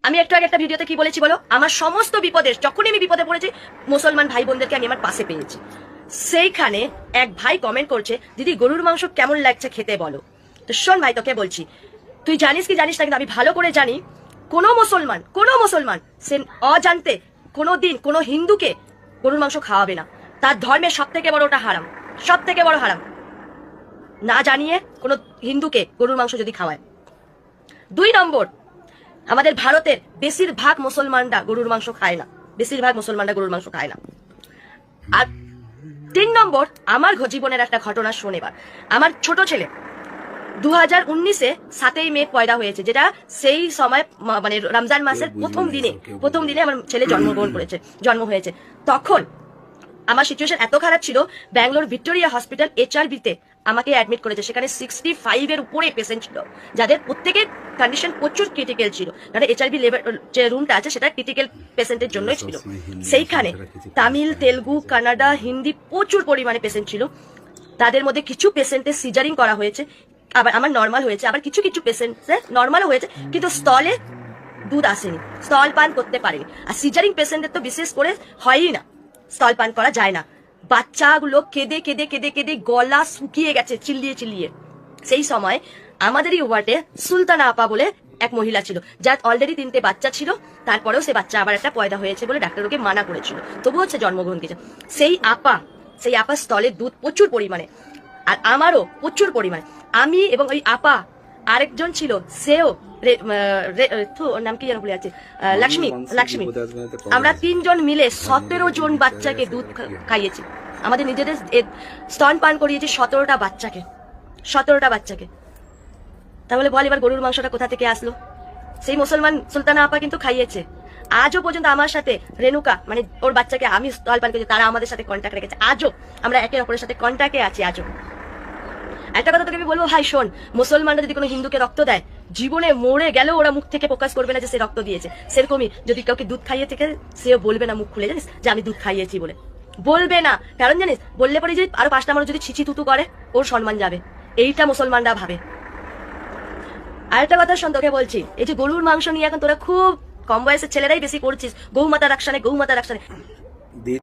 আমি একটু আগে একটা ভিডিওতে কি বলেছি বলো, আমার সমস্ত বিপদে যখনই আমি বিপদে পড়েছি মুসলমান ভাই বোনদেরকে আমি আমার পাশে পেয়েছি। সেইখানে এক ভাই কমেন্ট করছে, দিদি গরুর মাংস কেমন লাগছে খেতে বলো। তো শোন ভাই, তোকে বলছি, তুই জানিস কি জানিস না, কিন্তু আমি ভালো করে জানি কোনো মুসলমান সে অজান্তে কোনো দিন কোনো হিন্দুকে গরুর মাংস খাওয়াবে না। তার ধর্মের সব থেকে বড় ওটা হারাম, সব থেকে বড় হারাম, না জানিয়ে কোনো হিন্দুকে গরুর মাংস যদি খাওয়ায়। 2 নম্বর, আমাদের ভারতের বেশিরভাগ মুসলমানরা গরুর মাংস খায় না, বেশিরভাগ মুসলমানরা গরুর মাংস খায় না। আর 3 নম্বর, আমার জীবনের একটা ঘটনা শোনেবার, আমার ছোট ছেলে 2019-এ 7ই মে পয়দা হয়েছে, যেটা সেই সময় মানে রমজান মাসের প্রথম দিনে আমার ছেলে জন্ম হয়েছে। তখন আমার সিচুয়েশন এত খারাপ ছিল, ব্যাঙ্গালোর ভিক্টোরিয়া হসপিটাল HRB-তে আমাকে অ্যাডমিট করেছে। সেখানে 65-এর উপরে পেশেন্ট ছিল, যাদের প্রত্যেকের কন্ডিশন প্রচুর ক্রিটিক্যাল ছিল। কারণ HRB লেভেল যে রুমটা আছে সেটা ক্রিটিক্যাল পেশেন্টের জন্যই ছিল। সেইখানে তামিল, তেলুগু, কানাডা, হিন্দি প্রচুর পরিমাণে পেশেন্ট ছিল। তাদের মধ্যে কিছু পেশেন্টের সিজারিং করা হয়েছে, আবার আমার নর্মাল হয়েছে, আবার কিছু পেশেন্টের নর্মালও হয়েছে, কিন্তু স্থলে দুধ আসেনি, স্থল পান করতে পারেনি। আর সিজারিং পেশেন্টের তো বিশেষ করে হয়ই না, স্থল পান করা যায় না। বাচ্চাগুলো কেঁদে কেঁদে কেঁদে কেঁদে গলা শুকিয়ে গেছে চিল্লিয়ে। সেই সময় আমাদেরই ওয়ার্ডে সুলতানা আপা বলে এক মহিলা ছিল, যার অলরেডি 3টে বাচ্চা ছিল, তারপরেও সে বাচ্চা আবার একটা পয়দা হয়েছে বলে ডাক্তার ওকে মানা করেছিল, তবুও হচ্ছে জন্মগ্রহণ করেছে। সেই আপা স্থলে দুধ প্রচুর পরিমাণে, আর আমারও প্রচুর পরিমাণে। আমি এবং ওই আপা আরেকজন ছিল, সেও ওর নাম কি যেন ভুলে যাচ্ছে, লক্ষ্মী। আমরা 3 জন মিলে 17 জন বাচ্চাকে দুধ খাইয়েছি, আমাদের নিজেদের স্তন পান করিয়েছি 17টা বাচ্চাকে। তাহলে বল এবার গরুর মাংসটা কোথা থেকে আসলো? সেই মুসলমান সুলতানা আপা কিন্তু খাইয়েছে। আজও পর্যন্ত আমার সাথে রেণুকা, মানে ওর বাচ্চাকে আমি স্তন পান করেছি, তারা আমাদের সাথে কন্ট্যাক্ট রেখেছে, আজও আমরা একে অপরের সাথে কন্ট্যাক্টে আছি। আজও একটা কথা তোকে আমি বলবো ভাই, শোন, মুসলমানরা যদি কোনো হিন্দুকে রক্ত দেয়, জীবনে মরে গেলেও ওরা মুখ থেকে প্রকাশ করবে না যে সে রক্ত দিয়েছে। সেরকমই যদি কাউকে দুধ খাইয়ে থেকে, সেও বলবে না মুখ খুলে, জানিস, যে আমি দুধ খাইয়েছি বলে বলবে না। কারণ জানিস, বললে পরে যে আরো 5টা মানুষ যদি ছিচি তুতু করে, ওর সম্মান যাবে, এইটা মুসলমানরা ভাবে। আরেকটা কথা শোন, তোকে বলছি, এই যে গরুর মাংস নিয়ে এখন তোরা খুব কম বয়সের ছেলেরাই বেশি করছিস, গৌমাতা রাকসানে